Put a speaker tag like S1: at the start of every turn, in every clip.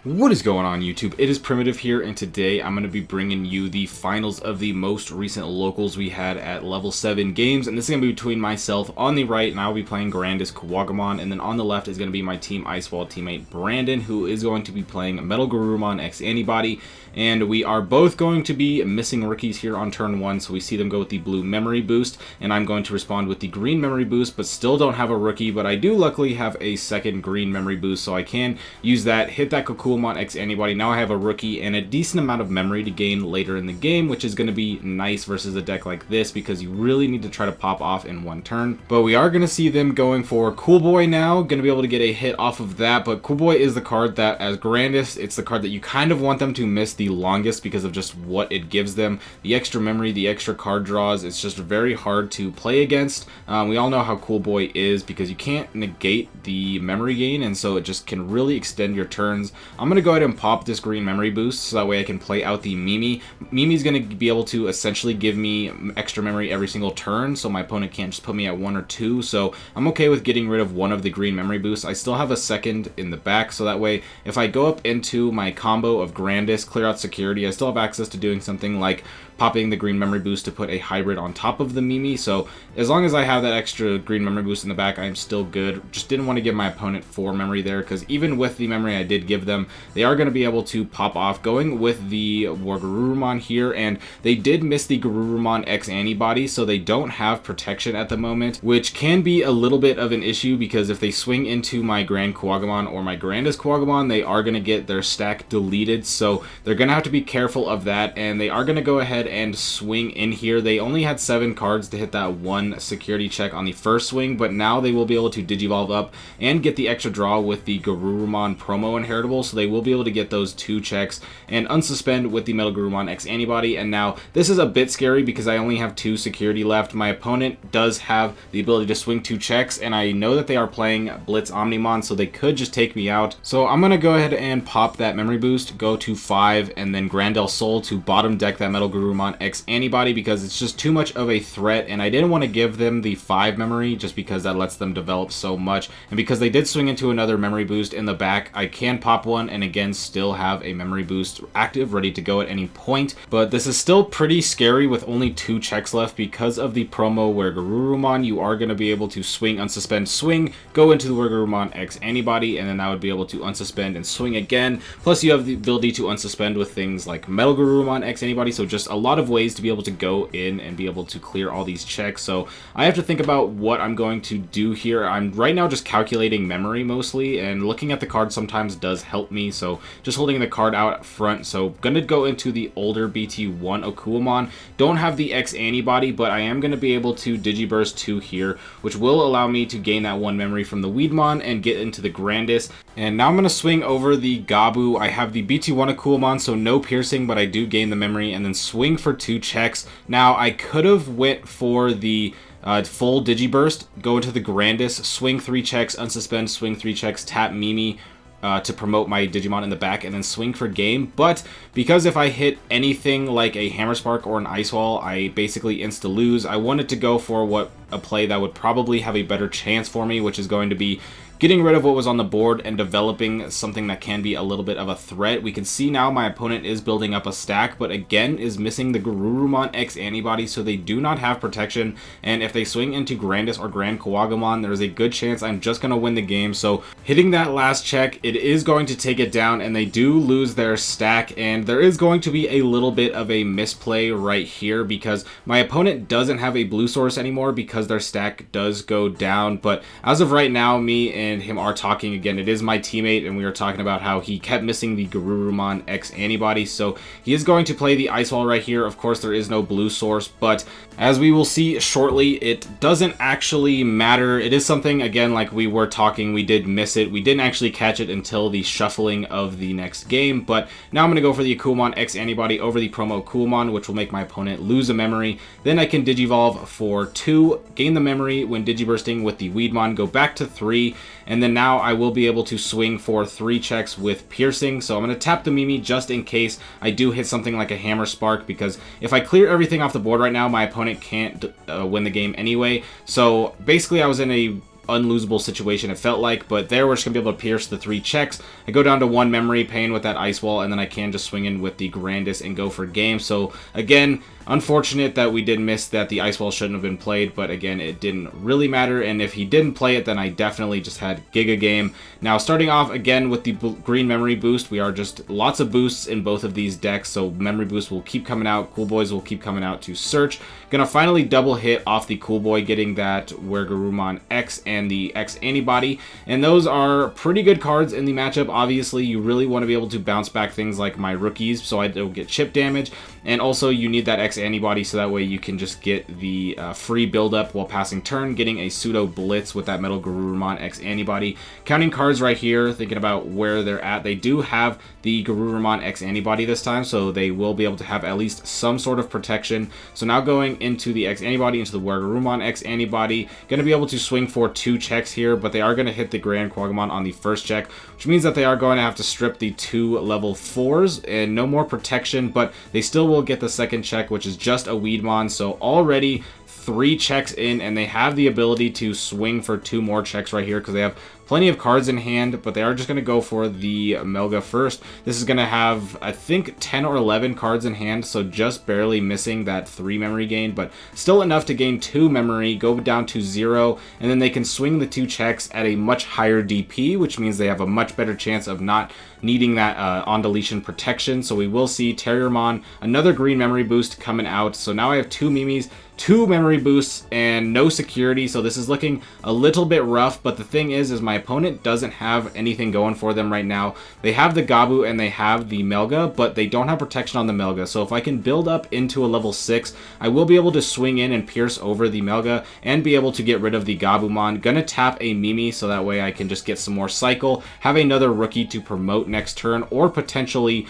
S1: What is going on, YouTube? It is Primitive here, and today I'm going to be bringing you the finals of the most recent locals we had at level 7 games, and this is going to be between myself on the right, and I will be playing GrandisKuwagamon, and then on the left is going to be my Team Icewall teammate Brandon, who is going to be playing MetalGarurumonX Antibody, and we are both going to be missing rookies here on turn 1, so we see them go with the blue memory boost, and I'm going to respond with the green memory boost, but still don't have a rookie, but I do luckily have a second green memory boost, so I can use that, hit that MetalGarurumonX Antibody. Now I have a rookie and a decent amount of memory to gain later in the game, which is going to be nice versus a deck like this because you really need to try to pop off in one turn. But we are going to see them going for Cool Boy now, going to be able to get a hit off of that, but Cool Boy is the card that, as Grandis, it's the card that you kind of want them to miss the longest because of just what it gives them. The extra memory, the extra card draws, it's just very hard to play against. We all know how Cool Boy is because you can't negate the memory gain, and so it just can really extend your turns. I'm going to go ahead and pop this green memory boost so that way I can play out the Mimi. Mimi's going to be able to essentially give me extra memory every single turn, so my opponent can't just put me at 1 or 2, so I'm okay with getting rid of one of the green memory boosts. I still have a second in the back, so that way if I go up into my combo of Grandis, clear out security, I still have access to doing something like popping the green memory boost to put a hybrid on top of the Mimi, so as long as I have that extra green memory boost in the back, I'm still good. Just didn't want to give my opponent 4 memory there, because even with the memory I did give them, they are going to be able to pop off going with the Garurumon here, and they did miss the GrandisKuwagamon Antibody, so they don't have protection at the moment, which can be a little bit of an issue, because if they swing into my GrandisKuwagamon or my GrandisKuwagamon, they are going to get their stack deleted, so they're going to have to be careful of that, and they are going to go ahead and swing in here. They only had 7 cards to hit that 1 security check on the first swing, but now they will be able to Digivolve up and get the extra draw with the Garurumon promo inheritable, so they will be able to get those 2 checks and unsuspend with the MetalGarurumonX Antibody. And now this is a bit scary because I only have 2 security left. My opponent does have the ability to swing 2 checks, and I know that they are playing Blitz Omnimon, so they could just take me out. So I'm going to go ahead and pop that memory boost, go to 5, and then Grandel Soul to bottom deck that MetalGarurumonX Antibody because it's just too much of a threat, and I didn't want to give them the 5 memory just because that lets them develop so much, and because they did swing into another memory boost in the back, I can pop one and again still have a memory boost active ready to go at any point. But this is still pretty scary with only 2 checks left because of the promo where Garurumon, you are going to be able to swing, unsuspend, swing, go into the GrandisKuwagamon Antibody, and then that would be able to unsuspend and swing again. Plus you have the ability to unsuspend with things like MetalGarurumonX Antibody, so just a lot of ways to be able to go in and be able to clear all these checks. So I have to think about what I'm going to do here. I'm right now just calculating memory mostly, and looking at the card sometimes does help me, so just holding the card out front. So gonna go into the older BT1 Okuamon. Don't have the X Antibody, but I am going to be able to Digiburst 2 here, which will allow me to gain that 1 memory from the Weedmon and get into the Grandis. And now I'm going to swing over the Gabu. I have the BT1 Okuamon, so no piercing, but I do gain the memory, and then swing for 2 checks. Now I could have went for the full Digiburst, go into the Grandis, swing 3 checks, unsuspend, swing 3 checks, tap Mimi to promote my Digimon in the back, and then swing for game. But because if I hit anything like a Hammer Spark or an Ice Wall, I basically insta-lose, I wanted to go for a play that would probably have a better chance for me, which is going to be getting rid of what was on the board and developing something that can be a little bit of a threat. We can see now my opponent is building up a stack, but again is missing the GrandisKuwagamon Antibody, so they do not have protection, and if they swing into Grandis or GrandisKuwagamon, there's a good chance I'm just going to win the game. So hitting that last check, it is going to take it down, and they do lose their stack, and there is going to be a little bit of a misplay right here because my opponent doesn't have a blue source anymore because their stack does go down. But as of right now, me and him are talking again. It is my teammate, and we are talking about how he kept missing the GrandisKuwagamon Antibody, so he is going to play the Ice Wall right here. Of course, there is no blue source, but as we will see shortly, it doesn't actually matter. It is something, again, like we were talking, we did miss it. We didn't actually catch it until the shuffling of the next game, but now I'm going to go for the Okuamon Antibody over the promo Okuamon, which will make my opponent lose a memory. Then I can Digivolve for 2, gain the memory when Digibursting with the Weedmon, go back to 3, and then now I will be able to swing for 3 checks with piercing. So I'm going to tap the Mimi just in case I do hit something like a Hammer Spark, because if I clear everything off the board right now, my opponent can't win the game anyway. So basically I was in a unlosable situation, it felt like, but there we're just going to be able to pierce the 3 checks. I go down to 1 memory, paying with that Ice Wall, and then I can just swing in with the Grandis and go for game. So again, unfortunate that we did miss that the Ice Wall shouldn't have been played, but again, it didn't really matter, and if he didn't play it, then I definitely just had Giga Game. Now, starting off again with the green memory boost, we are just lots of boosts in both of these decks, so memory boost will keep coming out, Cool Boys will keep coming out to search. Gonna finally double hit off the Cool Boy, getting that GrandisKuwagamon and the X Antibody, and those are pretty good cards in the matchup. Obviously, you really want to be able to bounce back things like my rookies, so I don't get chip damage, and also you need that X Antibody so that way you can just get the free build-up while passing turn, getting a pseudo blitz with that MetalGarurumonX Antibody. Counting cards right here, thinking about where they're at, they do have the GrandisKuwagamon Antibody this time, so they will be able to have at least some sort of protection. So now going into the X Antibody, into the GrandisKuwagamon Antibody, going to be able to swing for 2 checks here, but they are going to hit the GrandisKuwagamon on the first check, which means that they are going to have to strip the 2 level 4s, and no more protection, but they still will get the second check, which is just a Weedmon. So already 3 checks in, and they have the ability to swing for 2 more checks right here because they have plenty of cards in hand, but they are just going to go for the Melga first. This is going to have, I think, 10 or 11 cards in hand, so just barely missing that 3 memory gain, but still enough to gain 2 memory, go down to 0, and then they can swing the 2 checks at a much higher DP, which means they have a much better chance of not needing that on deletion protection. So we will see Terriermon, another green memory boost coming out. So now I have 2 Mimis, 2 memory boosts, and no security, so this is looking a little bit rough, but the thing is my opponent doesn't have anything going for them right now. They have the Gabu and they have the Melga, but they don't have protection on the Melga, so if I can build up into a level 6, I will be able to swing in and pierce over the Melga and be able to get rid of the Gabumon. Gonna tap a Mimi so that way I can just get some more cycle, have another rookie to promote next turn, or potentially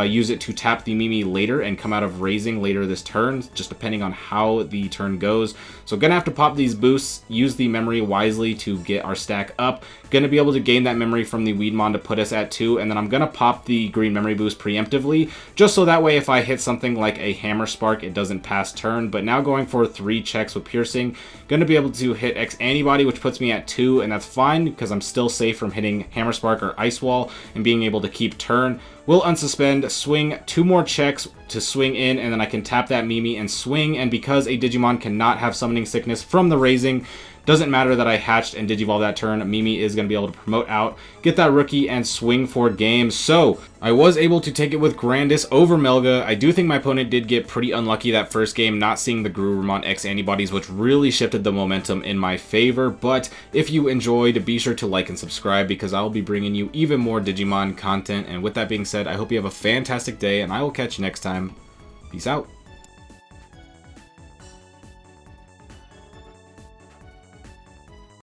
S1: use it to tap the Mimi later and come out of raising later this turn, just depending on how the turn goes. So gonna have to pop these boosts, use the memory wisely to get our stack up. Gonna be able to gain that memory from the Weedmon to put us at 2, and then I'm gonna pop the green memory boost preemptively, just so that way if I hit something like a Hammer Spark, it doesn't pass turn. But now going for 3 checks with piercing, gonna be able to hit X Antibody, which puts me at 2, and that's fine because I'm still safe from hitting Hammer Spark or Ice Wall and being able to keep turn. Will unsuspend, swing 2 more checks to swing in, and then I can tap that Mimi and swing, and because a Digimon cannot have Summoning Sickness from the raising, doesn't matter that I hatched and Digivolve that turn, Mimi is going to be able to promote out, get that rookie, and swing for game. So I was able to take it with Grandis over Melga. I do think my opponent did get pretty unlucky that first game, not seeing the GrandisKuwagamon Antibodies, which really shifted the momentum in my favor. But if you enjoyed, be sure to like and subscribe because I'll be bringing you even more Digimon content. And with that being said, I hope you have a fantastic day, and I will catch you next time. Peace out.